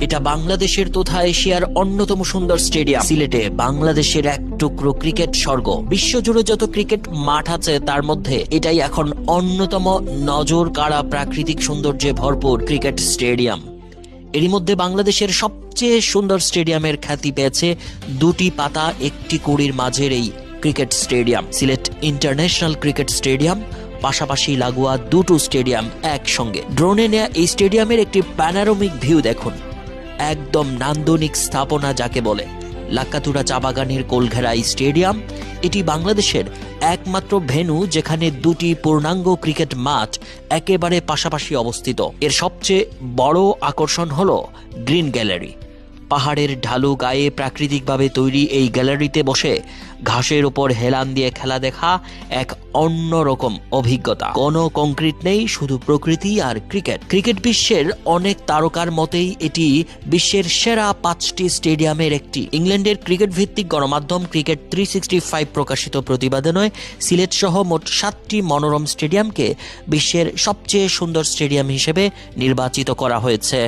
এটা বাংলাদেশের তথা এশিয়ার অন্যতম সুন্দর স্টেডিয়াম। সিলেটে বাংলাদেশের এক টুকরো ক্রিকেট স্বর্গ। বিশ্বজুড়ে যত ক্রিকেট মাঠ আছে তার মধ্যে এটাই এখন অন্যতম নজর কাড়া প্রাকৃতিক সৌন্দর্যে ভরপুর ক্রিকেট স্টেডিয়াম। এরই মধ্যে বাংলাদেশের সবচেয়ে সুন্দর স্টেডিয়ামের খ্যাতি পেয়েছে দুটি পাতা একটি কুড়ির মাঝের এই cricket stadium, Sylhet international cricket stadium. পাশাপাশি লাগোয়া দুটো স্টেডিয়াম একসঙ্গে। ড্রোনে নেয়া এই স্টেডিয়ামের একটি প্যানোরামিক ভিউ দেখুন, একদম নান্দনিক স্থাপনা যাকে বলে। লাক্কাতুরা চা বাগানের কোলঘেরা এই স্টেডিয়াম, এটি বাংলাদেশের একমাত্র ভেন্যু যেখানে দুটি পূর্ণাঙ্গ ক্রিকেট মাঠ একেবারে পাশাপাশি অবস্থিত। এর সবচেয়ে বড় আকর্ষণ হলো গ্রিন গ্যালারি। পাহাড়ের ঢালু গায়ে প্রাকৃতিকভাবে তৈরি এই গ্যালারিতে বসে ঘাসের ওপর হেলান দিয়ে খেলা দেখা এক অন্যরকম অভিজ্ঞতা। কোনো কংক্রিট নেই, শুধু প্রকৃতি আর ক্রিকেট। ক্রিকেট বিশ্বের অনেক তারকার মতেই এটি বিশ্বের সেরা 5টি স্টেডিয়ামের একটি। ইংল্যান্ডের ক্রিকেট ভিত্তিক গণমাধ্যম ক্রিকেট 365 প্রকাশিত প্রতিবেদনে সিলেট সহ মোট 7টি মনোরম স্টেডিয়ামকে বিশ্বের সবচেয়ে সুন্দর স্টেডিয়াম হিসেবে নির্বাচিত করা হয়েছে।